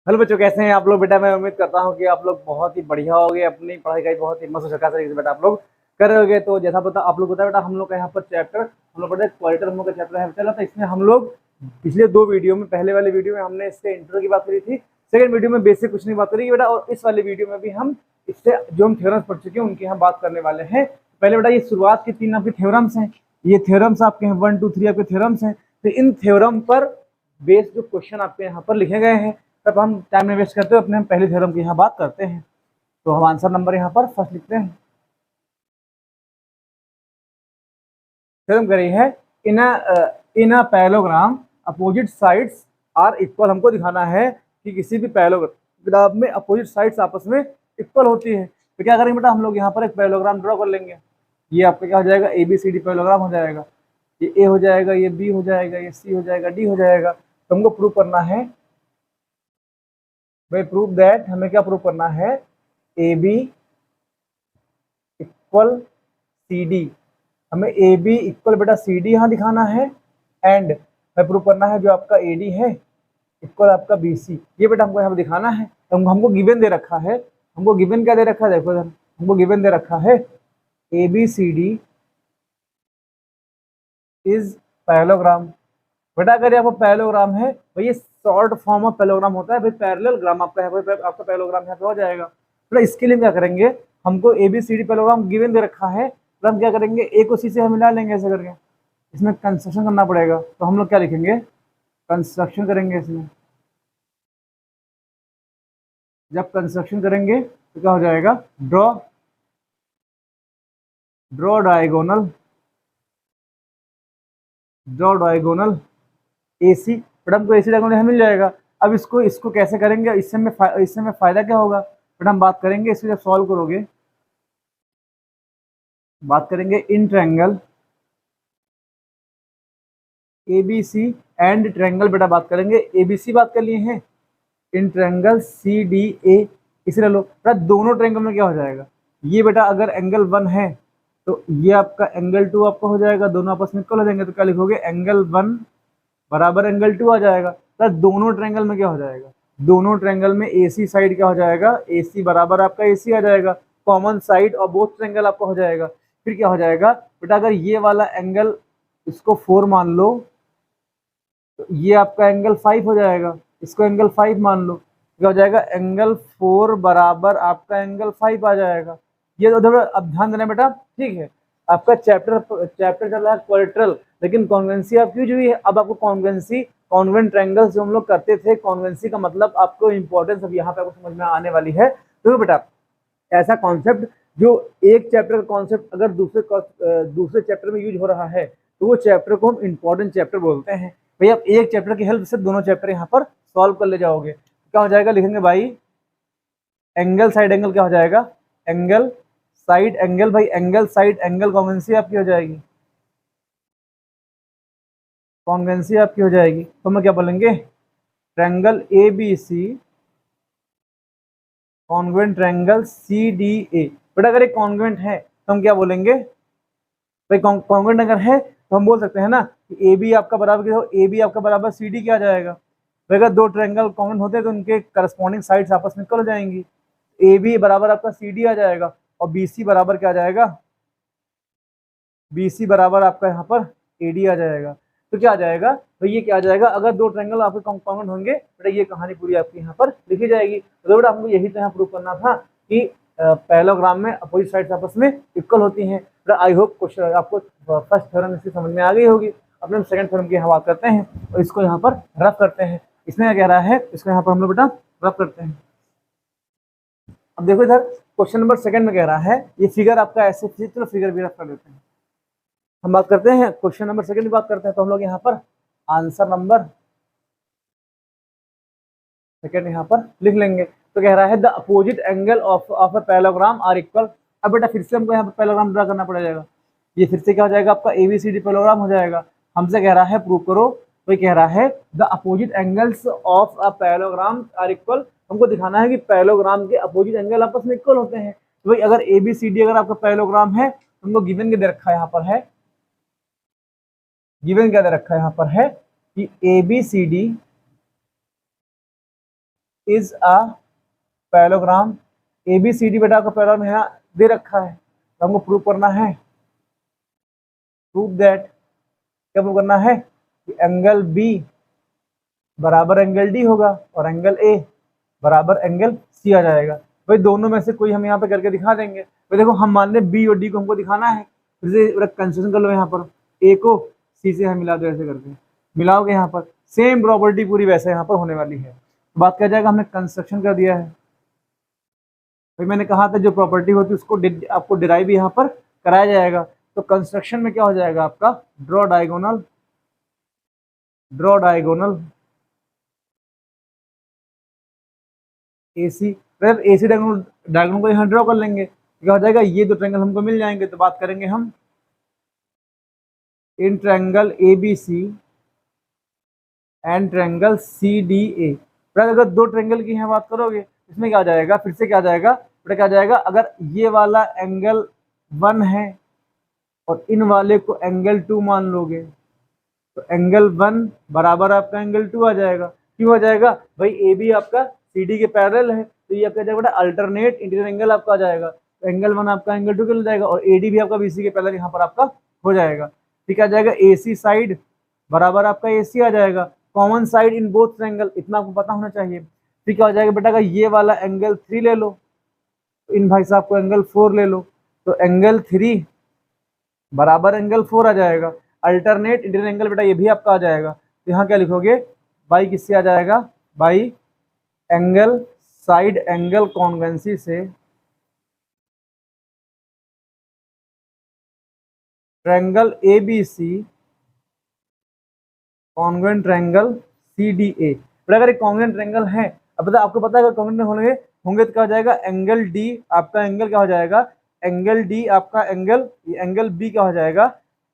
Hello बच्चों, कैसे हैं आप लोग? बेटा मैं उम्मीद करता हूं कि आप लोग बहुत ही बढ़िया होगे, अपनी पढ़ाई का बहुत ही मस्त सरकार तरीके से बेटा आप लोग कर रहे होगे। तो जैसा पता आप लोग होता है बेटा, हम लोग का यहाँ पर चैप्टर हम लोग पढ़े क्वालिटर हम लोग का चैप्टर है चला था। इसमें हम लोग पिछले दो वीडियो में, पहले वाले वीडियो में हमने इससे इंट्रो की बात करी थी, सेकंड वीडियो में बेसिक कुछ नहीं बात करेगी बेटा, और इस वाले वीडियो में भी हम इससे जो हम थ्योरम्स पढ़ चुके हैं उनकी हम बात करने वाले हैं। पहले बेटा ये शुरुआत की तीन आपके थ्योरम्स हैं, ये थ्योरम्स आपके हैं 1 2 3 आपके थ्योरम्स हैं। तो इन थ्योरम पर बेस्ड जो क्वेश्चन आपके यहाँ पर लिखे गए हैं, तब हम टाइम नहीं वेस्ट करते हुए अपने हम पहले थ्योरम की यहाँ बात करते हैं। तो हम आंसर नंबर यहाँ पर फर्स्ट लिखते हैं। थ्योरम करी है, in a parallelogram opposite sides are equal. हमको दिखाना है कि किसी भी पैरेललोग्राम में अपोजिट साइड्स आपस में इक्वल होती है। तो क्या करेंगे बेटा, हम लोग यहाँ पर एक पैरेललोग्राम ड्रॉ कर लेंगे। ये आपका क्या हो जाएगा, A B C D parallelogram हो जाएगा। ये ए हो जाएगा, ये बी हो जाएगा, ये सी हो जाएगा, डी हो जाएगा। तो हमको प्रूव करना है भाई, प्रूव दैट, हमें क्या प्रूव करना है, A B equal C D. हमें ए बी इक्वल बेटा सी डी यहाँ दिखाना है, एंड हमें प्रूव करना है जो आपका ए डी है इक्वल आपका बी सी। ये बेटा हमको यहाँ पे दिखाना है। तो हमको गिवन दे रखा है, हमको गिवन क्या दे रखा है, देखो हमको गिवन दे रखा है A B C D is parallelogram. बेटा अगर यहाँ पर पैरेललोग्राम है, भाई ये शॉर्ट फॉर्म ऑफ पैरेललोग्राम होता है भाई, पैरेललोग्राम आपका है भाई, आपका पैरेललोग्राम यहाँ पे हो जाएगा। बेटा इसके लिए क्या करेंगे, हमको A B C D parallelogram given दे रखा है, तो हम क्या करेंगे, ए को सी से हम मिला लेंगे ऐसे करके। इसमें कंस्ट्रक्शन करना पड़ेगा, तो हम लोग क्या लिखेंगे, कंस्ट्रक्शन करेंगे इसमें। जब कंस्ट्रक्शन करेंगे तो क्या हो जाएगा, draw draw diagonal, draw diagonal A C. But हमको ए सी डायगोनल यहाँ मिल जाएगा। अब इसको इसको कैसे करेंगे, इससे में फायदा क्या होगा, बट हम बात करेंगे इसको जब सॉल्व करोगे, बात करेंगे in triangle A B C and triangle. बेटा बात करेंगे ए बी सी, बात कर लिए हैं, इन ट्रायंगल सी डी ए। इसे ले लो बेटा, दोनों ट्रायंगल में क्या हो जाएगा, ये बेटा अगर एंगल 1 है तो ये आपका एंगल 2 आपका हो जाएगा, दोनों आपस में इक्वल हो जाएंगे। तो क्या लिखोगे, एंगल 1 बराबर एंगल 2 आ जाएगा। तो दोनों ट्रायंगल में क्या हो जाएगा, दोनों ट्रायंगल में ए सी साइड क्या हो जाएगा, ए सी बराबर आपका ए सी आ जाएगा, कॉमन साइड और बोथ ट्रायंगल आपका हो जाएगा। फिर क्या हो जाएगा बेटा, अगर ये वाला एंगल इसको 4 मान लो, तो ये आपका एंगल 5 हो जाएगा, इसको एंगल 5 मान लो, क्या हो जाएगा, एंगल 4 बराबर आपका एंगल 5 आ जाएगा। ये उधर अब ध्यान देना बेटा, ठीक है। आपका चैप्टर चैप्टर चल रहा है क्वाड्रेटरल, लेकिन कॉन्वेंसी आपकी यूज हुई है। अब आपको कॉन्वेंसी, कॉन्वेंट ट्रायंगल्स जो हम लोग करते थे, कॉन्वेंसी का मतलब आपको इंपॉर्टेंस अब यहाँ पे आपको समझ में आने वाली है। तो बेटा ऐसा कॉन्सेप्ट जो एक चैप्टर का कॉन्सेप्ट अगर दूसरे चैप्टर में यूज हो रहा है, तो वो चैप्टर को हम इंपॉर्टेंट चैप्टर बोलते हैं। भाई आप एक चैप्टर की हेल्प से दोनों चैप्टर यहाँ पर सॉल्व कर ले जाओगे। क्या हो जाएगा, लिखेंगे भाई एंगल साइड एंगल क्या हो जाएगा, एंगल साइड एंगल। भाई एंगल साइड एंगल कॉन्वेंसी आपकी हो जाएगी, कॉन्वेंसी आपकी हो जाएगी। तो हम क्या बोलेंगे, triangle A B C congruent triangle C D A. But अगर एक कॉन्वेंट है तो हम क्या बोलेंगे, भाई कॉन्वेंट अगर है तो हम बोल सकते हैं ना कि ए बी आपका बराबर, ए बी आपका बराबर सी डी क्या आ जाएगा। तो अगर दो ट्रायंगल कॉन्वेंट होते हैं तो उनके करस्पॉन्डिंग साइड्स आपस में इक्वल हो जाएंगी। ए बी बराबर आपका सी डी आ जाएगा, और बी सी बराबर क्या आ जाएगा, बी सी बराबर आपका यहाँ पर ए डी आ जाएगा। तो क्या आ जाएगा, तो ये क्या आ जाएगा, अगर दो ट्रायंगल आपके कॉन्वेंट होंगे बेटा, ये कहानी पूरी आपकी यहाँ पर लिखी जाएगी। तो बेटा हमको यही तो यहाँ प्रूव करना था कि पैरेललोग्राम में अपोजिट साइड्स आपस में इक्वल होती हैं। आई होप क्वेश्चन आपको फर्स्ट थ्योरम इसकी समझ में आ गई होगी। अपने हम सेकंड थ्योरम की यहाँ बात करते हैं और इसको यहाँ पर रफ करते हैं। इसमें क्या कह रहा है, इसको यहाँ पर हम लोग बेटा रफ करते हैं। अब देखो इधर क्वेश्चन नंबर सेकंड में कह रहा है, ये फिगर आपका ऐसे, चलो फिगर भी रफ कर देते हैं। हम बात करते हैं क्वेश्चन नंबर सेकंड की बात करते हैं। तो हम लोग यहाँ पर आंसर नंबर सेकंड यहाँ पर लिख लेंगे। तो कह रहा है the opposite angle of a parallelogram are equal. अब बेटा फिर से हमको यहाँ पर पैरेललोग्राम ड्रा करना पड़ेगा। ये फिर से क्या हो जाएगा, आपका एबीसीडी पैरेललोग्राम हो जाएगा। हमसे कह रहा है प्रूव करो, तो कह रहा है the opposite angles of a parallelogram are equal. हमको दिखाना है कि पैरेललोग्राम के अपोजिट एंगल आपस में इक्वल होते हैं। तो भाई अगर एबीसीडी अगर आपका पैरेललोग्राम है, तो हमको गिवन के दे रखा है, यहाँ पर है गिवन क्या दे रखा है, यहाँ पर है कि A B C D is a parallelogram, A B C D बेटा आपका पैरेललोग्राम यहाँ दे रखा है, तो हमको प्रूव करना है, प्रूव दैट, क्या प्रूव करना है कि एंगल बी बराबर एंगल डी होगा और एंगल ए बराबर एंगल सी आ जाएगा। भाई दोनों में से कोई हम यहाँ पे करके दिखा देंगे। भाई देखो हम मान लें बी और डी को हमको दिखाना है, फिर से कंसेशन कर लो, यहाँ पर ए को सी से हम मिला दो, ऐसे करके मिलाओगे यहाँ पर, सेम प्रॉपर्टी पूरी वैसे यहाँ पर होने वाली है। बात क्या जाएगा, हमने कंस्ट्रक्शन कर दिया है। भाई मैंने कहा था जो प्रॉपर्टी होती है उसको आपको डिराइव यहाँ पर कराया जाएगा। तो कंस्ट्रक्शन में क्या हो जाएगा आपका, draw diagonal, draw diagonal AC, AC diagonal को यहाँ ड्रॉ कर लेंगे, क्या हो जाएगा, ये दो ट्रायंगल हमको मिल जाएंगे। तो बात करेंगे हम in triangle ABC and triangle CDA। अगर दो ट्रायंगल की यहाँ बात करोगे इसमें क्या आ जाएगा, फिर से क्या आ जाएगा बेटा, क्या आ जाएगा, अगर ये वाला एंगल 1 है और इन वाले को एंगल 2 मान लोगे तो एंगल 1 बराबर आपका एंगल 2 आ जाएगा। क्यों आ जाएगा, भाई AB आपका CD के पैरेलल है, तो ये आपका जाएगा बेटा अल्टरनेट इंटीरियर एंगल आपका आ जाएगा। तो एंगल 1 आपका एंगल 2 के हो जाएगा और AD भी आपका BC के पैरेलल यहाँ पर आपका हो जाएगा। ठीक आ जाएगा, AC साइड बराबर आपका AC आ जाएगा, common side in both triangle, इतना आपको पता होना चाहिए। ठीक क्या हो जाएगा बेटा, अगर ये वाला एंगल 3 ले लो तो इन भाई साहब को एंगल 4 ले लो, तो एंगल 3 बराबर एंगल 4 आ जाएगा। अल्टरनेट इंटीरियर एंगल बेटा ये भी आपका आ जाएगा। तो यहाँ क्या लिखोगे, बाई किससे आ जाएगा, by angle side angle congruency से triangle ABC convent triangle CDA। But अगर एक कॉन्वेंट ट्रायंगल है, अब पता आपको पता है अगर कॉन्वेंट होंगे तो क्या हो जाएगा, एंगल D आपका एंगल क्या हो जाएगा, एंगल D आपका एंगल B क्या हो जाएगा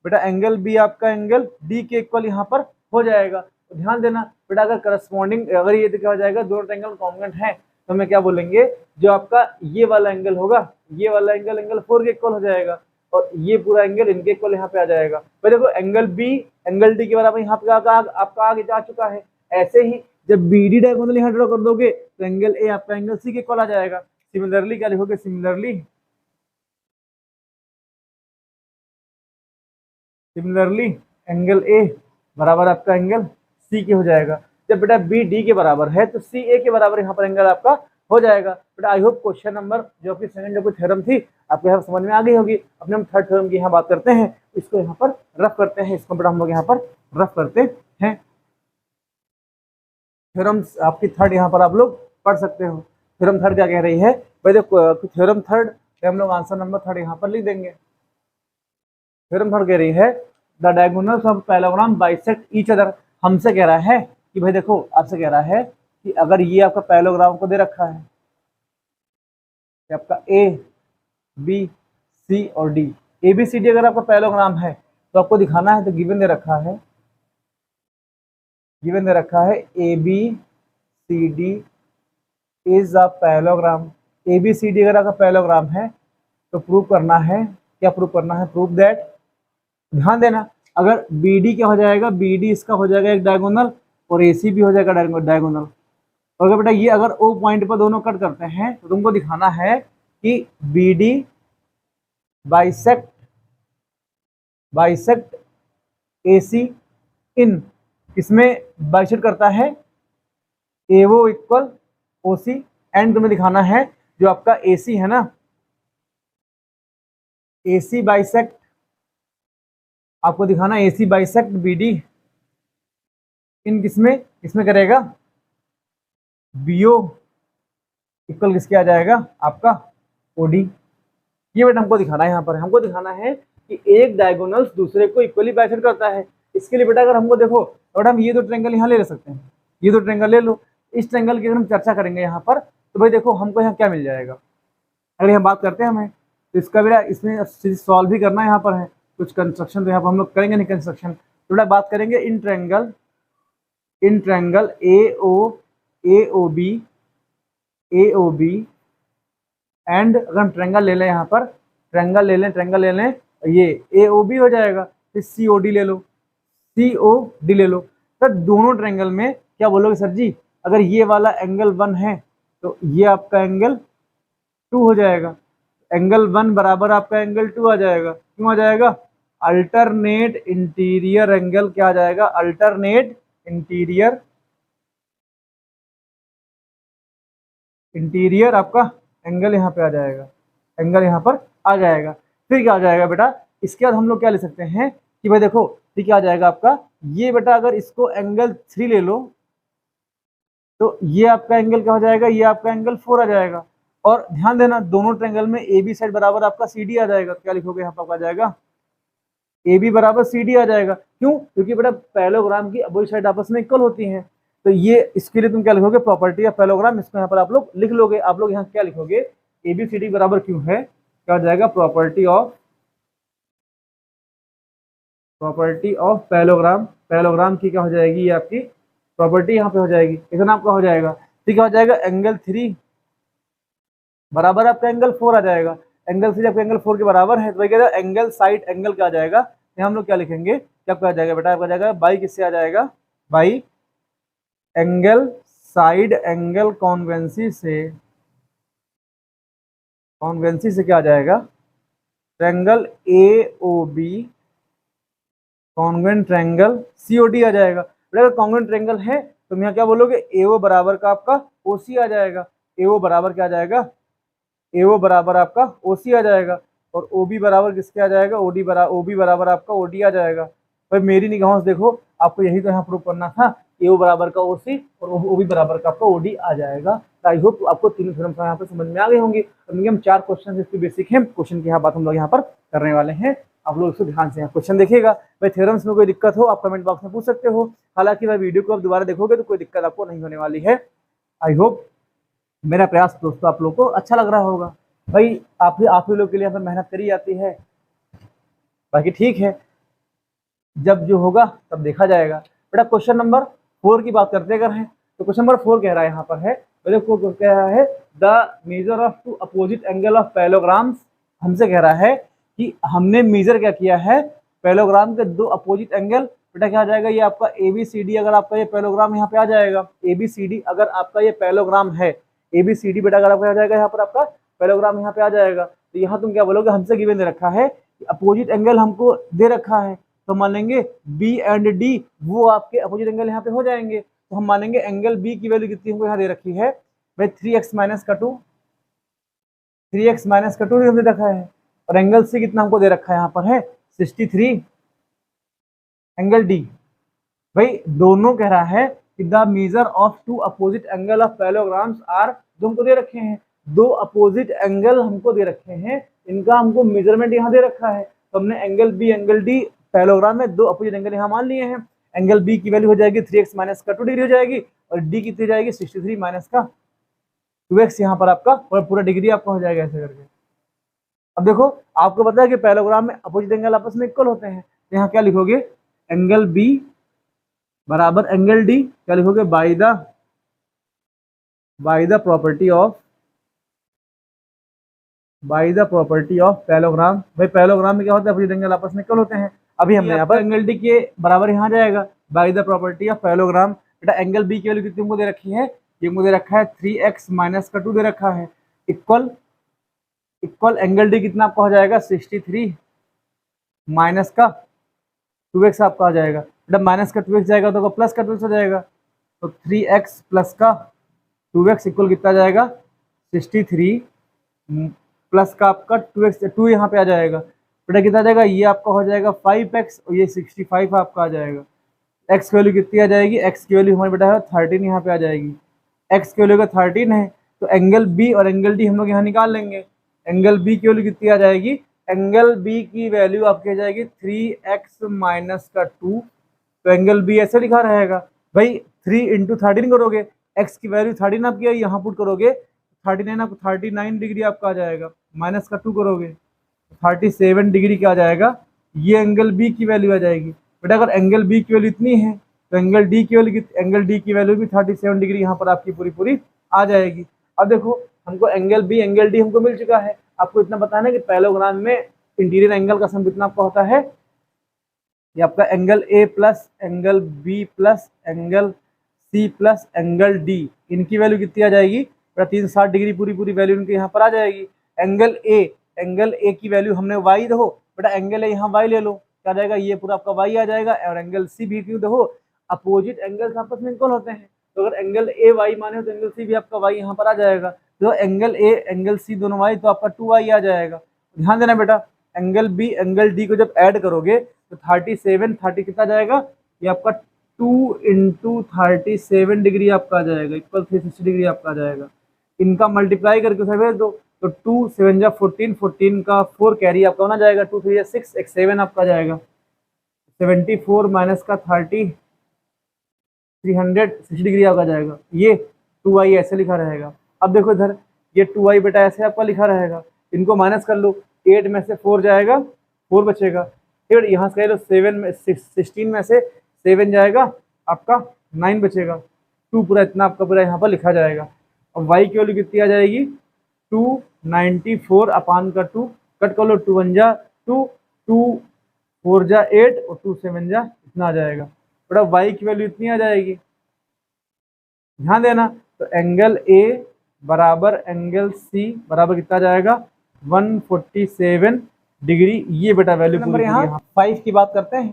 बेटा, एंगल B आपका एंगल D के इक्वल यहाँ पर हो जाएगा। तो ध्यान देना बेटा, अगर करस्पॉन्डिंग अगर ये तो क्या हो जाएगा, दोनों ट्रायंगल कॉन्वेंट है तो हमें क्या बोलेंगे, जो आपका ये वाला एंगल होगा, ये वाला एंगल 4 के इक्वल हो जाएगा और ये पूरा एंगल इनके इक्वल यहाँ पे आ जाएगा। भाई देखो एंगल B एंगल D के बराबर यहाँ पे आपका आगे जा चुका है। ऐसे ही जब BD डायगोनल यहाँ ड्रॉ कर दोगे तो एंगल A आपका एंगल C के इक्वल आ जाएगा। सिमिलरली क्या लिखोगे, सिमिलरली एंगल A बराबर आपका एंगल C के हो जाएगा। जब बेटा B D के बराबर है तो C A के बराबर यहाँ पर एंगल आपका हो जाएगा। बेटा आई होप क्वेश्चन नंबर जो आपकी सेकंड जो कोई थ्योरम थी आपको यहाँ समझ में आ गई होगी। अपने हम थर्ड थ्योरम की यहाँ बात करते हैं, इसको यहाँ पर रफ करते हैं, इसको बेटा हम लोग यहाँ पर रफ करते हैं। थ्योरम आपकी थर्ड यहाँ पर आप लोग पढ़ सकते हो। थ्योरम थर्ड क्या कह रही है, भाई देखो थ्योरम थर्ड हम लोग आंसर नंबर थर्ड यहाँ पर लिख देंगे। थ्योरम थर्ड कह रही है the diagonals of parallelogram bisect each other. हमसे कह रहा है कि भाई देखो आपसे कह रहा है कि अगर ये आपका पैरेललोग्राम को दे रखा है आपका A B C और D, ABCD अगर आपका पैरेललोग्राम है तो आपको दिखाना है, तो गिवन दे रखा है, गिवन दे रखा है ABCD is a parallelogram. ABCD अगर आपका पैरेललोग्राम है तो प्रूव करना है, क्या प्रूव करना है, प्रूव दैट, ध्यान देना अगर BD क्या हो जाएगा, BD इसका हो जाएगा एक डायगोनल और AC भी हो जाएगा डायगोनल। और अगर बेटा ये अगर O पॉइंट पर दोनों कट करते हैं तो तुमको दिखाना है कि BD बाइसेक्ट AC इन किसमें बाइसेक्ट करता है, AO इक्वल OC। एंड तुम्हें दिखाना है जो आपका AC है ना, AC बाइसेक्ट आपको दिखाना AC बाइसेक्ट BD इन किसमें करेगा, BO इक्वल किसके आ जाएगा आपका OD। ये बेटा हमको दिखाना है, यहाँ पर हमको दिखाना है कि एक डायगोनल्स दूसरे को इक्वली बाइसेक्ट करता है। इसके लिए बेटा अगर हमको देखो और हम ये दो ट्रायंगल यहाँ ले सकते हैं, ये दो ट्रायंगल ले लो। इस ट्रायंगल की अगर हम चर्चा करेंगे यहाँ पर तो भाई देखो हमको यहाँ क्या मिल जाएगा, अगर यहाँ बात करते हैं हमें तो इसका बेटा इसमें सॉल्व भी करना यहाँ पर है, कुछ कंस्ट्रक्शन तो यहाँ पर हम लोग करेंगे नहीं कंस्ट्रक्शन। तो बेटा बात करेंगे इन ट्रायंगल AOB एंड अगर हम ट्रायंगल ले लें यहाँ पर, ट्रायंगल ले लें ये AOB हो जाएगा, फिर COD ले लो, तो दोनों ट्रायंगल में क्या बोलोगे सर जी, अगर ये वाला एंगल 1 है तो ये आपका एंगल 2 हो जाएगा। एंगल 1 बराबर आपका एंगल 2 आ जाएगा। क्यों आ जाएगा? अल्टरनेट इंटीरियर एंगल क्या आ जाएगा? अल्टरनेट इंटीरियर आपका एंगल यहाँ पे आ जाएगा, एंगल यहाँ पर आ जाएगा। फिर क्या आ जाएगा बेटा? इसके बाद हम लोग क्या ले सकते हैं कि भाई देखो फिर क्या आ जाएगा आपका, ये बेटा अगर इसको एंगल 3 ले लो तो ये आपका एंगल क्या हो जाएगा? ये आपका एंगल 4 आ जाएगा। और ध्यान देना दोनों ट्रायंगल में ए बी साइड बराबर आपका सी डी आ जाएगा। क्या लिखोगे यहाँ पर? आ जाएगा ए बी बराबर सी डी आ जाएगा। क्यों? क्योंकि बेटा पैरेललोग्राम की अपोजिट साइड आपस में इक्वल होती हैं। तो ये इसके लिए तुम क्या लिखोगे? Property of parallelogram. इसको यहाँ पर आप लोग लिख लोगे। आप लोग यहाँ क्या लिखोगे? ए बी सी डी बराबर क्यों है? क्या हो जाएगा? Property of parallelogram. पैरेललोग्राम की क्या हो जाएगी? ये आपकी प्रॉपर्टी यहाँ पे हो जाएगी। इतना आपका हो जाएगा। ठीक हो जाएगा। एंगल 3 बराबर आपका एंगल 4 आ जाएगा। एंगल 3 आपका एंगल 4 के बराबर है तो वही कहता है एंगल साइड एंगल क्या आ जाएगा? यहाँ हम लोग क्या लिखेंगे? क्या आ जाएगा बेटा? आपका जाएगा बाई किससे आ जाएगा? By angle side angle congruency से क्या आ जाएगा? Triangle A O B congruent triangle C O D आ जाएगा। अगर कॉन्वेंट ट्रायंगल है तो यहाँ क्या बोलोगे? ए ओ बराबर का आपका ओ सी आ जाएगा। ए ओ बराबर क्या आ जाएगा? ए ओ बराबर आपका ओ सी आ जाएगा। और ओ बी बराबर किसके आ जाएगा? ओ बी बराबर आपका ओ डी आ जाएगा। भाई मेरी निगाहों से देखो आपको यही तो यहाँ प्रूव करना था। ए ओ बराबर का ओ सी और ओ बी बराबर का आपका ओ डी आ जाएगा। आई होप आपको तीनों थ्योरम यहाँ पर समझ में आ गए होंगे। हम 4 क्वेश्चन इसके बेसिक हैं। क्वेश्चन की यहाँ बात हम लोग यहाँ पर करने वाले हैं। आप लोग इसको ध्यान से क्वेश्चन देखिएगा। भाई थ्योरम्स में कोई दिक्कत हो आप कमेंट बॉक्स में पूछ सकते हो। हालांकि भाई वीडियो को आप दोबारा देखोगे तो कोई दिक्कत आपको नहीं होने वाली है। आई होप मेरा प्रयास दोस्तों आप लोग को अच्छा लग रहा होगा। भाई आप ही लोग के लिए यहाँ पर मेहनत करी जाती है। बाकी ठीक है, जब जो होगा तब देखा जाएगा। बेटा क्वेश्चन नंबर 4 की बात करते अगर हैं तो क्वेश्चन नंबर 4 कह रहा है यहाँ पर है, देखो कह रहा है the measure of 2 opposite angle of parallelograms. हमसे कह रहा है कि हमने मेजर क्या किया है? पैरेललोग्राम के 2 अपोजिट एंगल। बेटा क्या आ जाएगा? ये आपका ए बी सी डी अगर आपका ये पैरेललोग्राम यहाँ पे आ जाएगा, ए बी सी डी अगर आपका ये पैरेललोग्राम है, ए बी सी डी बेटा अगर आपका आ जाएगा यहाँ पर आपका पैरेललोग्राम यहाँ पे आ जाएगा तो यहाँ तुम क्या बोलोगे? हमसे गिवन दे रखा है अपोजिट एंगल हमको दे रखा है तो मान लेंगे बी एंड डी वो आपके अपोजिट एंगल यहाँ पे हो जाएंगे। तो हम मानेंगे एंगल बी की वैल्यू कितनी हमको यहाँ दे रखी है? भाई 3x माइनस का 2 दे रखा है। और एंगल सी कितना हमको दे रखा है यहाँ पर है? 63 एंगल डी। भाई दोनों कह रहा है कि the measure of 2 opposite angle of parallelograms are, जो हमको दे रखे हैं 2 अपोजिट एंगल हमको दे रखे हैं, इनका हमको मेजरमेंट यहाँ दे रखा है। तो हमने angle B angle D parallelogram में 2 अपोजिट एंगल यहाँ मान लिए हैं। एंगल बी की वैल्यू हो जाएगी 3x माइनस का 2 डिग्री हो जाएगी और डी कितनी जाएगी? 63 माइनस का 2x यहाँ पर आपका और पूरा डिग्री आपका हो जाएगा ऐसे करके। अब देखो आपको पता है कि पैरेललोग्राम में अपोजिट एंगल आपस में इक्वल होते हैं। तो यहाँ क्या लिखोगे? एंगल बी बराबर एंगल डी क्या लिखोगे? By the property of parallelogram. भाई पैरेललोग्राम में क्या होता है? अपोजिट एंगल आपस में इक्वल होते हैं। अभी हमने यहाँ पर एंगल डी के बराबर यहाँ जाएगा by the property of parallelogram. बेटा एंगल बी की वैल्यू कितनी हमको दे रखी है? ये मुझे रखा है 3x माइनस का 2 दे रखा है इक्वल एंगल डी कितना आपका हो जाएगा? 63 माइनस का 2x आपका आ जाएगा। बेटा माइनस का 2x जाएगा तो प्लस का 2x हो जाएगा। तो 3x प्लस का 2x इक्वल कितना जाएगा? 63 प्लस का आपका 2x 2 यहाँ पे आ जाएगा। बेटा कितना जाएगा? ये आपका हो जाएगा 5x और ये 65 आपका आ जाएगा। x की वैल्यू कितनी आ जाएगी? x की वैल्यू हमारी बेटा है 13 यहाँ पे आ जाएगी। x की वैल्यू का 13 है तो एंगल b और एंगल d हम लोग यहाँ निकाल लेंगे। एंगल b की वैल्यू कितनी आ जाएगी? एंगल b की वैल्यू आपकी आ जाएगी 3x माइनस का 2। तो एंगल b ऐसे लिखा रहेगा भाई 3 इंटू 13 करोगे, x की वैल्यू 13 आपकी यहाँ पुट करोगे 39 आपको 39 डिग्री आपका आ जाएगा। माइनस का 2 करोगे 37 डिग्री क्या आ जाएगा? ये एंगल बी की वैल्यू आ जाएगी। बेटा अगर एंगल बी की वैल्यू इतनी है तो एंगल डी की वैल्यू भी 37 डिग्री यहाँ पर आपकी पूरी आ जाएगी। अब देखो हमको एंगल बी एंगल डी हमको मिल चुका है। आपको इतना बताना है कि पैरेललोग्राम में इंटीरियर एंगल का सम कितना आपका होता है? ये आपका angle A plus angle B plus angle C plus angle D, इनकी वैल्यू कितनी आ जाएगी बेटा 360 डिग्री, पूरी पूरी वैल्यू इनके यहाँ पर आ जाएगी। एंगल ए की वैल्यू हमने वाई, देखो बेटा एंगल ए यहाँ वाई ले लो, क्या आ जाएगा, ये पूरा आपका वाई आ जाएगा। और एंगल सी भी, क्यों देखो अपोजिट एंगल्स आपस में इक्वल होते हैं, तो अगर एंगल ए वाई माने तो एंगल सी भी आपका वाई यहाँ पर आ जाएगा। तो एंगल ए एंगल सी दोनों वाई, तो आपका 2y आ जाएगा। ध्यान देना बेटा, एंगल बी एंगल डी को जब ऐड करोगे तो 37 30 कितना जाएगा, ये आपका 2 इंटू 37 डिग्री आपका आ जाएगा, इक्वल 360 डिग्री आपका आ जाएगा। इनका मल्टीप्लाई करके उसे भेज दो, तो 2 7 जा 14, 14 का 4 कैरी आपका होना जाएगा, 2 3 जा 6, एक 7 आपका जाएगा, 74 माइनस का 30, 360 डिग्री आपका जाएगा। ये 2y ऐसे लिखा रहेगा। अब देखो इधर ये 2y बेटा ऐसे आपका लिखा रहेगा, इनको माइनस कर लो, 8 में से 4 जाएगा, 4 बचेगा, फिर यहाँ से कह लो 7 में 16 में से 7 जाएगा आपका 9 बचेगा, 2 पूरा इतना आपका पूरा यहाँ पर लिखा जाएगा। अब y की वैल्यू कितनी आ जाएगी 294 अपान का 2, कट कर लो, 2 1 जा 2, 2 4 जा 8 और 2 7 जा इतना आ जाएगा बेटा, y की वैल्यू इतनी आ जाएगी। ध्यान देना, तो एंगल ए बराबर एंगल सी बराबर कितना जाएगा 147 डिग्री, ये बेटा वैल्यू नंबर यहाँ 5 की बात करते हैं।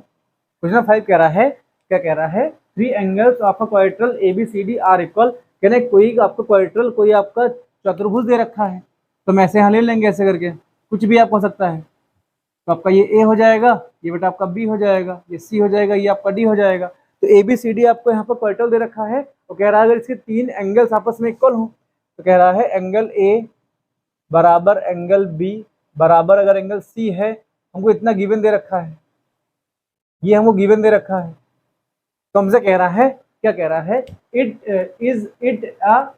क्वेश्चन 5 कह रहा है, क्या कह रहा है, 3 angles of a quadrilateral ABCD are equal, कहने कोई आपका क्वाड्रिलेटरल, कोई आपका चतुर्भुज दे रखा है, तो हम ऐसे यहाँ ले लेंगे ऐसे करके, कुछ भी आप हो सकता है, तो आपका ये ए हो जाएगा, ये बेटा आपका बी हो जाएगा, ये सी हो जाएगा, ये आपका डी हो जाएगा। तो ABCD आपको यहाँ पर क्वाड्रिलेटरल दे रखा है, तो कह रहा है अगर इसके 3 एंगल्स आपस में इक्वल हो, तो कह रहा है एंगल ए बराबर एंगल बी बराबर अगर एंगल सी है, हमको इतना गिवन दे रखा है, ये हमको गिवन दे रखा है, तो हमसे कह रहा है, क्या कह रहा है, इट अ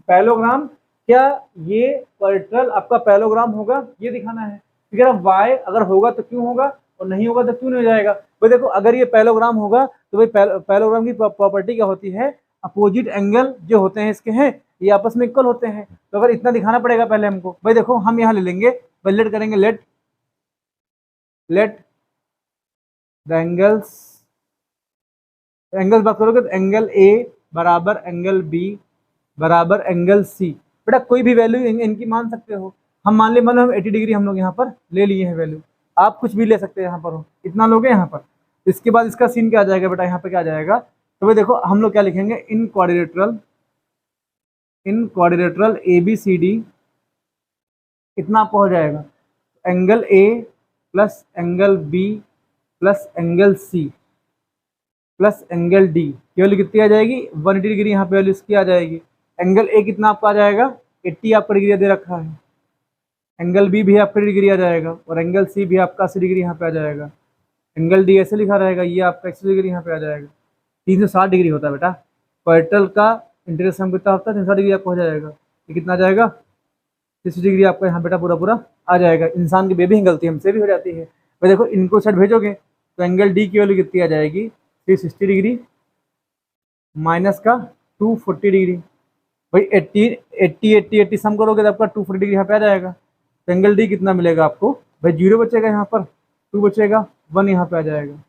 पैरेललोग्राम, क्या ये क्वाड्रिलेटरल आपका पैरेललोग्राम होगा, ये दिखाना है। ठीक है, वाई अगर होगा तो क्यों होगा और नहीं होगा तो क्यों नहीं हो जाएगा। भाई देखो अगर ये पैरेललोग्राम होगा तो भाई पैरेललोग्राम की प्रॉपर्टी क्या होती है, अपोजिट एंगल जो होते हैं इसके हैं ये आपस में इक्वल होते हैं, तो अगर इतना दिखाना पड़ेगा पहले हमको। भाई देखो हम यहाँ ले लेंगे, लेट करेंगे, लेट द एंगल्स बात करोगे तो एंगल ए बराबर एंगल बी बराबर एंगल सी, बेटा कोई भी वैल्यू इनकी मान सकते हो। हम मान ले, मतलब हम 80 डिग्री हम लोग यहाँ पर ले लिए हैं वैल्यू, आप कुछ भी ले सकते हैं यहाँ पर हो, इतना लोगे यहाँ पर। इसके बाद इसका सीन क्या आ जाएगा बेटा, यहाँ पे क्या आ जाएगा, तो भाई देखो हम लोग क्या लिखेंगे, इन क्वाड्रिलेटरल ABCD कितना आपको हो जाएगा, angle A plus angle B plus angle C plus angle D की वैल्यू कितनी आ जाएगी 180 डिग्री, यहाँ पे वैल्यू इसकी आ जाएगी। एंगल ए कितना आपका आ जाएगा 80 आपका डिग्री दे रखा है, एंगल बी भी आपका डिग्री आ जाएगा और एंगल सी भी आपका 80 डिग्री यहाँ पे आ जाएगा। एंगल डी ऐसे लिखा रहेगा, ये आपका 180 डिग्री यहाँ पे आ जाएगा। 360 डिग्री होता है बेटा क्वाड्रिलेटरल का इंटीग्रेशन कितना होता है, 360 डिग्री आपको हो जाएगा, ये कितना आ जाएगा 30 डिग्री आपका यहाँ बेटा पूरा पूरा आ जाएगा। इंसान की बेबी गलती हमसे भी हो जाती है। भाई देखो इनको साइड भेजोगे तो एंगल डी की वैल्यू कितनी आ जाएगी 360 डिग्री माइनस का 240 डिग्री। भाई 80 सम करोगे तो आपका 240 डिग्री यहाँ पे आ जाएगा। तो एंगल डी कितना मिलेगा आपको, भाई 0 बचेगा यहाँ पर, 2 बचेगा, 1 यहाँ पे आ जाएगा।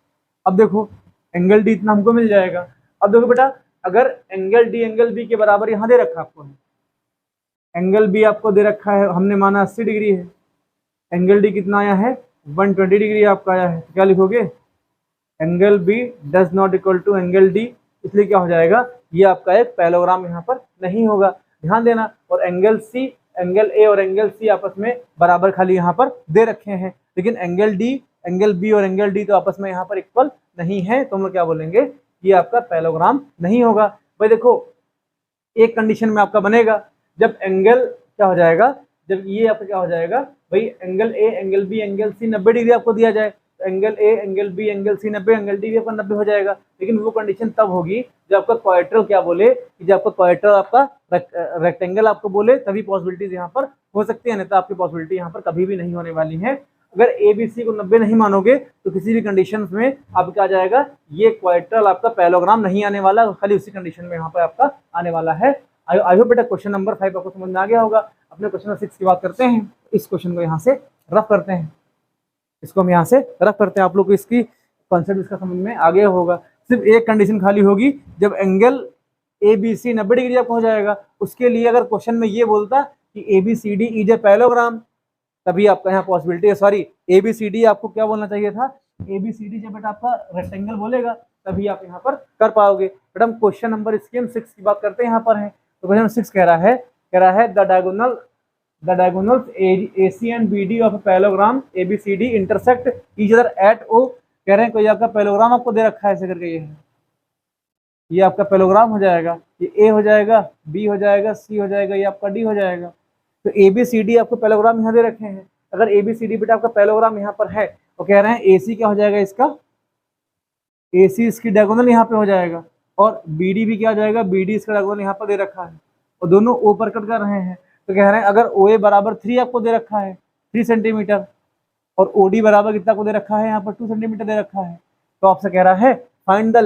अब देखो एंगल डी इतना हमको मिल जाएगा। अब देखो बेटा अगर एंगल डी एंगल बी के बराबर यहाँ दे रखा आपको है, एंगल बी आपको दे रखा है, हमने माना 80 डिग्री है, एंगल डी कितना आया है 120 डिग्री आपका आया है, तो क्या लिखोगे angle B does not equal to angle D, इसलिए क्या हो जाएगा ये आपका एक पैरेललोग्राम यहाँ पर नहीं होगा। ध्यान देना, और एंगल सी, एंगल ए और एंगल सी आपस में बराबर खाली यहाँ पर दे रखे हैं, लेकिन एंगल डी, एंगल बी और एंगल डी तो आपस में यहाँ पर इक्वल नहीं है, तो हम लोग क्या बोलेंगे ये आपका पैरेललोग्राम नहीं होगा। भाई देखो एक कंडीशन में आपका बनेगा, जब एंगल क्या हो जाएगा, जब ये आपका क्या हो जाएगा, भाई angle A angle B angle C 90 degree आपको दिया जाए, तो angle A angle B angle C 90, angle D भी आपका 90 हो जाएगा। लेकिन वो कंडीशन तब होगी जब आपका क्वाड्रिलेटरल क्या बोले, कि जब आपका क्वाड्रिलेटरल आपका रेक्टेंगल आपको बोले, तभी पॉसिबिलिटीज यहाँ पर हो सकती है, नहीं तो आपकी पॉसिबिलिटी यहाँ पर कभी भी नहीं होने वाली है। अगर ABC को 90 नहीं मानोगे तो किसी भी कंडीशन में आपका क्या जाएगा, ये क्वाड्रिलेटरल आपका पैरेललोग्राम नहीं आने वाला, खाली उसी कंडीशन में यहाँ पर आपका आने वाला है। आई होप बेटा क्वेश्चन नंबर 5 आपको समझ में आ गया होगा। अपने क्वेश्चन नंबर 6 की बात करते हैं। इस क्वेश्चन को यहाँ से रफ करते हैं, इसको हम यहाँ से रफ करते हैं, आप लोग को इसकी कॉन्सेप्ट इसका समझ में आ गया होगा। सिर्फ एक कंडीशन खाली होगी, जब angle A B C 90 degree आपका हो जाएगा, उसके लिए अगर क्वेश्चन में ये बोलता कि A B C D is a parallelogram, तभी आपका यहाँ पॉसिबिलिटी है। Sorry, A B C D आपको क्या बोलना चाहिए था, ए बी सी डी जब बेटा आपका रेक्टेंगल बोलेगा तभी आप यहाँ पर कर पाओगे। बेटा हम क्वेश्चन नंबर इसकी हम 6 की बात करते हैं यहाँ पर है। तो क्वेश्चन 6 कह रहा है the diagonals A C and B D of parallelogram A B C D intersect each other at O. कह रहे हैं कोई आपका पैरेललोग्राम आपको दे रखा है ऐसे करके, ये आपका पैरेललोग्राम हो जाएगा, ये ए हो जाएगा, बी हो जाएगा, सी हो जाएगा, ये आपका डी हो जाएगा। तो ए बी सी डी आपको पैरेललोग्राम यहाँ दे रखे हैं। अगर ए बी सी डी बेटा आपका पैरेललोग्राम यहाँ पर है तो कह रहे हैं ए सी क्या हो जाएगा, इसका ए सी इसकी डायगोनल यहाँ पे हो जाएगा, और बी डी भी क्या हो जाएगा, बी डी इसका डायगोनल यहाँ पर दे रखा है, और दोनों ओ पर कट कर रहे हैं। तो कह रहे हैं अगर ओ ए बराबर 3 आपको दे रखा है 3 सेंटीमीटर, और ओ डी बराबर कितना को दे रखा है यहाँ पर 2 सेंटीमीटर दे रखा है, तो आपसे कह रहा है find the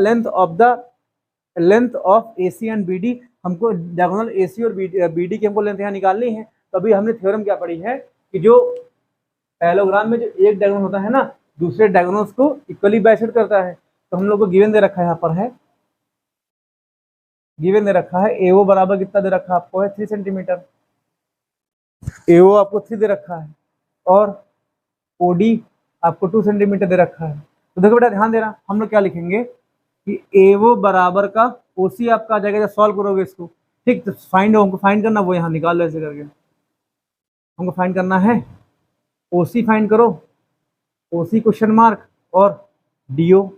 length of A C and B D. हमको डायगोनल ए सी और बी डी की हमको लेंथ यहाँ निकालनी है। तो अभी हमने थ्योरम क्या पढ़ी है कि जो पैरेललोग्राम में जो एक डायगोनल होता है ना, दूसरे डायगोनल्स को इक्वली बाइसेक्ट करता है। तो हम लोग को गिवन दे रखा है, यहाँ पर है गिवन दे रखा है ए ओ बराबर कितना दे रखा है आपको है 3 सेंटीमीटर, ए ओ आपको 3 दे रखा है, और ओ डी आपको 2 सेंटीमीटर दे रखा है। तो देखो बेटा ध्यान देना, हम लोग क्या लिखेंगे कि ए ओ बराबर का ओ सी आपका आ जाएगा, जब सॉल्व करोगे इसको, ठीक। तो हमको फाइंड करना, वो यहाँ निकाल लो ऐसे करके, हमको फाइंड करना है ओ सी फाइंड करो, ओ सी क्वेश्चन मार्क और डी ओ,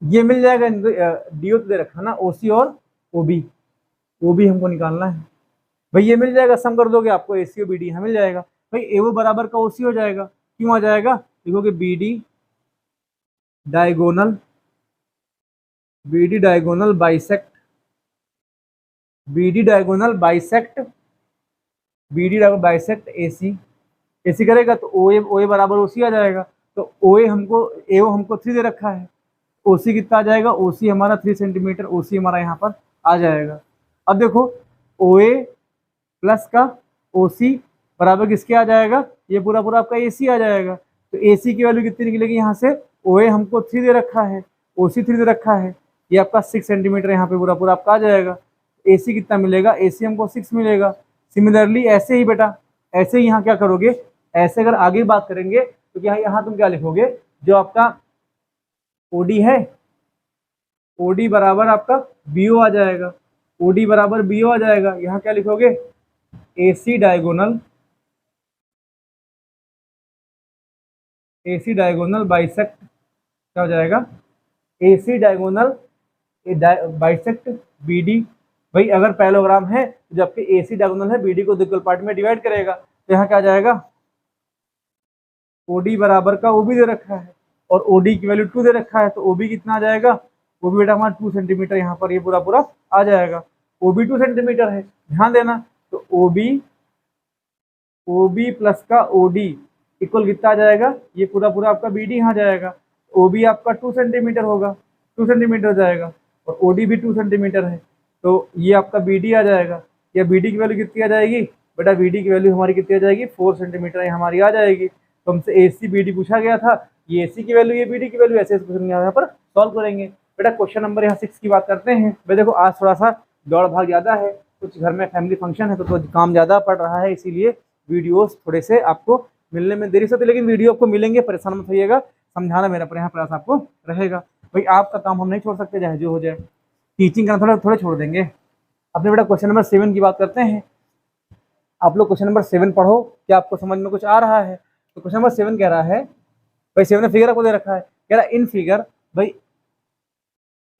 ये मिल जाएगा। डी ओ तो दे रखा ना, ओ सी और ओ बी हमको निकालना है भाई, ये मिल जाएगा, सम कर दोगे आपको ए सी और बी डी यहाँ मिल जाएगा भाई। ए ओ बराबर का ओ सी हो जाएगा, क्यों आ जाएगा, देखोगे बी डी डायगोनल बाइसेक्ट ए सी करेगा, तो ओ ए बराबर ओ सी आ जाएगा। तो ओ ए हमको 3 दे रखा है, ओ सी कितना आ जाएगा, ओ सी हमारा 3 सेंटीमीटर, ओ सी हमारा यहाँ पर आ जाएगा। अब देखो ओ ए प्लस का ओ सी बराबर किसके आ जाएगा, ये पूरा आपका ए सी आ जाएगा। तो ए सी की वैल्यू कितनी निकलेगी यहाँ से, ओ ए हमको 3 दे रखा है, ओ सी 3 दे रखा है, ये आपका 6 सेंटीमीटर यहाँ पे पूरा आपका आ जाएगा। ए सी कितना मिलेगा, ए सी हमको 6 मिलेगा। सिमिलरली ऐसे ही बेटा, ऐसे ही यहाँ क्या करोगे, ऐसे अगर आगे बात करेंगे तो क्या यहाँ तुम क्या लिखोगे, जो आपका ओडी है, ओडी बराबर आपका बीओ आ जाएगा, ओडी बराबर बीओ आ जाएगा। यहाँ क्या लिखोगे, ए सी डायगोनल बाइसेक्ट क्या हो जाएगा, A C diagonal bisect B D. भाई अगर पैरेललोग्राम है तो जबकि ए सी डायगोनल है, बी डी को इक्वल पार्ट में डिवाइड करेगा। तो यहाँ क्या आ जाएगा, ओडी बराबर का ओबी दे रखा है, और ओडी की वैल्यू 2 दे रखा है, तो ओबी कितना आ जाएगा, ओबी बेटा हमारा 2 सेंटीमीटर यहाँ पर ये पूरा आ जाएगा। ओबी 2 सेंटीमीटर है, ध्यान देना। तो ओबी प्लस का ओडी इक्वल कितना आ जाएगा, ये पूरा आपका बीडी यहाँ जाएगा। ओबी आपका 2 सेंटीमीटर होगा, 2 सेंटीमीटर जाएगा, और ओडी भी 2 सेंटीमीटर है, तो ये आपका बीडी आ जाएगा। या बीडी की वैल्यू कितनी आ जाएगी बेटा, बीडी की वैल्यू हमारी कितनी आ जाएगी, 4 सेंटीमीटर हमारी आ जाएगी। तो हमसे ए सी बी डी पूछा गया था, ये ए सी की वैल्यू, ये बी डी की वैल्यू, ऐसे क्वेश्चन यहाँ पर सॉल्व करेंगे। बेटा क्वेश्चन नंबर यहाँ 6 की बात करते हैं। भाई देखो आज थोड़ा सा दौड़ भाग ज़्यादा है, कुछ घर में फैमिली फंक्शन है, तो काम ज़्यादा पड़ रहा है, इसीलिए वीडियोस थोड़े से आपको मिलने में देरी से होती है, लेकिन वीडियो आपको मिलेंगे, परेशान मत होइएगा, समझाना मेरा यहाँ प्रयास आपको रहेगा। भाई आपका काम हम नहीं छोड़ सकते, चाहे जो हो जाए, टीचिंग करना थोड़ा छोड़ देंगे। अपने बेटा क्वेश्चन नंबर 7 की बात करते हैं। आप लोग क्वेश्चन नंबर 7 पढ़ो, क्या आपको समझ में कुछ आ रहा है। तो क्वेश्चन नंबर 7 कह रहा है, भाई 7 ने फिगर आपको दे रखा है, कह रहा है इन फिगर, भाई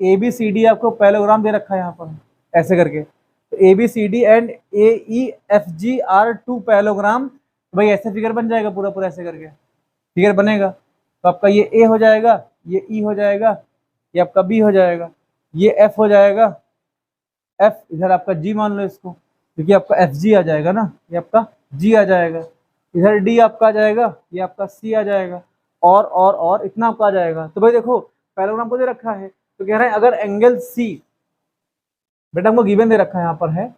ए बी सी डी आपको पैरेललोग्राम दे रखा है यहाँ पर ऐसे करके। तो A B C D and A E F G are 2 parallelogram. भाई ऐसे फिगर बन जाएगा पूरा ऐसे करके फिगर बनेगा। तो आपका ये ए हो जाएगा, ये ई हो जाएगा, ये आपका बी हो जाएगा, ये एफ हो जाएगा, एफ इधर आपका जी मान लो इसको, क्योंकि आपका एफ जी आ जाएगा ना, ये आपका जी आ जाएगा, इधर डी आपका आ जाएगा, ये आपका सी आ जाएगा, और इतना आपका आ जाएगा। तो भाई देखो पैरेललोग्राम को दे रखा है, तो कह रहे हैं अगर एंगल सी, बेटा हमको गिवन दे रखा है यहाँ पर है,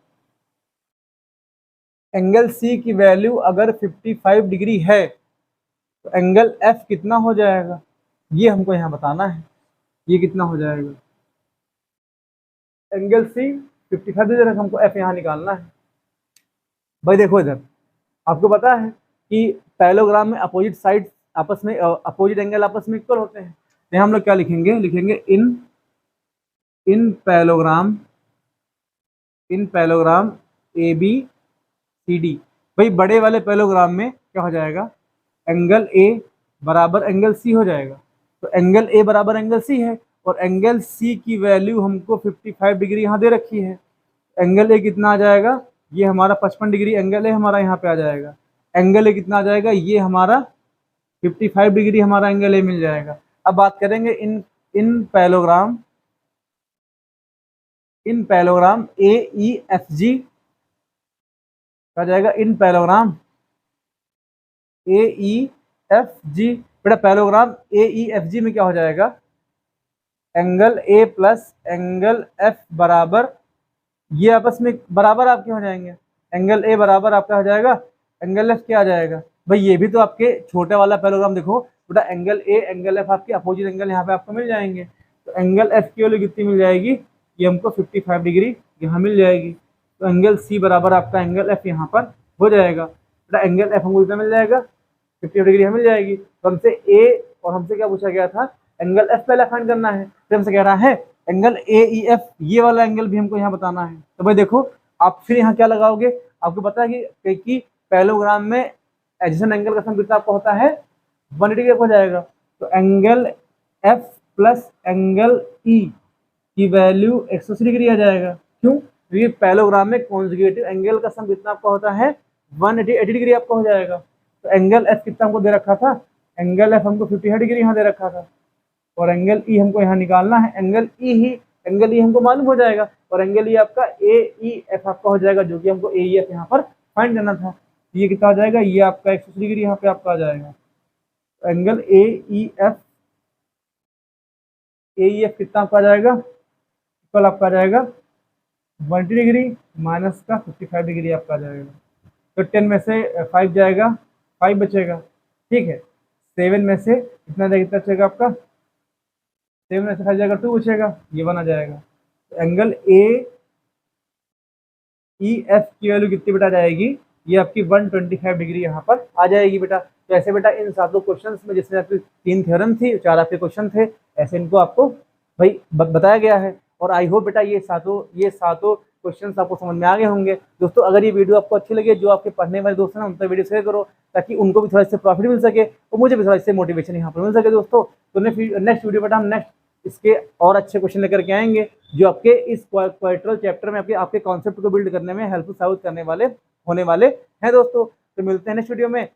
एंगल सी की वैल्यू अगर 55 डिग्री है तो एंगल एफ कितना हो जाएगा, ये हमको यहाँ बताना है। ये कितना हो जाएगा, एंगल सी 55 दे रखा, हमको एफ यहाँ निकालना है। भाई देखो इधर, आपको पता है कि पैरेललोग्राम में अपोजिट साइड आपस में अपोजिट एंगल आपस में इक्वल होते हैं। तो हम लोग क्या लिखेंगे, लिखेंगे in parallelogram A B C D. भाई बड़े वाले पैरेललोग्राम में क्या हो जाएगा, एंगल ए बराबर एंगल सी हो जाएगा। तो एंगल ए बराबर एंगल सी है और एंगल सी की वैल्यू हमको 55 डिग्री यहाँ दे रखी है। एंगल ए कितना आ जाएगा, ये हमारा 55 डिग्री एंगल ए हमारा यहाँ पे आ जाएगा। एंगल ए कितना आ जाएगा, ये हमारा 55 डिग्री हमारा एंगल ए मिल जाएगा। अब बात करेंगे इन पैरेललोग्राम ए ई एफ जी आ जाएगा, इन पैरेललोग्राम ए ई एफ जी। बेटा पैरेललोग्राम ए ई एफ जी में क्या हो जाएगा, angle A plus angle F बराबर, ये आपस में बराबर आपके हो जाएंगे। एंगल ए बराबर आपका हो जाएगा, एंगल एफ क्या आ जाएगा। भाई ये भी तो आपके छोटे वाला पैरेललोग्राम देखो बेटा, एंगल ए एंगल एफ आपके अपोजिट एंगल यहाँ पे आपको मिल जाएंगे। तो एंगल एफ की वैल्यू कितनी मिल जाएगी, ये हमको 55 डिग्री यहाँ मिल जाएगी। तो एंगल सी बराबर आपका एंगल एफ यहाँ पर हो जाएगा। बेटा एंगल एफ हमको कितना मिल जाएगा, 55 डिग्री मिल जाएगी। तो हमसे ए और हमसे क्या पूछा गया था, एंगल एफ पहले फाइंड करना है। तो हमसे कह रहा है एंगल ए ई एफ, ये वाला एंगल भी हमको यहाँ बताना है। तो भाई देखो आप फिर यहाँ क्या लगाओगे, आपको पता है कि पैरेललोग्राम में एडजेसेंट एंगल का सम कितना आपको होता है, 180 डिग्री हो जाएगा। तो angle F plus angle E की वैल्यू 180 डिग्री आ जाएगा। क्यों, क्योंकि पैरेललोग्राम में कॉन्जुगेटिव एंगल का सम कितना आपका होता है, 180 डिग्री आपका हो जाएगा। तो एंगल एफ कितना हमको दे रखा था, एंगल एफ हमको 55 डिग्री यहाँ दे रखा था और एंगल ई हमको यहाँ निकालना है। एंगल ई हमको मालूम हो जाएगा और एंगल ई आपका ए ई एफ आपका हो जाएगा, जो कि हमको ए ई एफ यहाँ पर फाइंड करना था। ये कितना आ जाएगा, ये आपका 180 डिग्री यहाँ पे आपका आ जाएगा। तो एंगल ए ई एफ कितना आपका आ जाएगा, इक्वल आपका आ जाएगा 180 डिग्री माइनस का 55 डिग्री आपका आ जाएगा। तो 10 में से 5 जाएगा, 5 बचेगा, ठीक है। 7 में से कितना बचेगा आपका, 7 में से 5 जाएगा, 2 बचेगा, ये 1 आ जाएगा। तो एंगल ए ई एफ की वैल्यू कितनी बेटा जाएगी, ये आपकी 125 डिग्री यहाँ पर आ जाएगी बेटा। तो ऐसे बेटा इन सातों क्वेश्चंस में, जिसमें आपकी 3 थ्योरम थी, 4 आपके क्वेश्चन थे, ऐसे इनको आपको भाई बताया गया है। और आई होप बेटा ये सातों क्वेश्चंस आपको समझ में आ गए होंगे। दोस्तों अगर ये वीडियो आपको अच्छी लगे, जो आपके पढ़ने वाले दोस्त हैं उन तक वीडियो शेयर करो, ताकि उनको भी थोड़ा इससे प्रॉफिट मिल सके और मुझे भी थोड़ा इससे मोटिवेशन यहाँ पर मिल सके दोस्तों। तो नेक्स्ट वीडियो बेटा हम नेक्स्ट इसके और अच्छे क्वेश्चन लेकर के आएंगे, जो आपके इस क्वाड्रेटिक चैप्टर में आपके कॉन्सेप्ट को बिल्ड करने में हेल्पफुल साबित होने वाले हैं दोस्तों। तो मिलते हैं नेक्स्ट वीडियो में।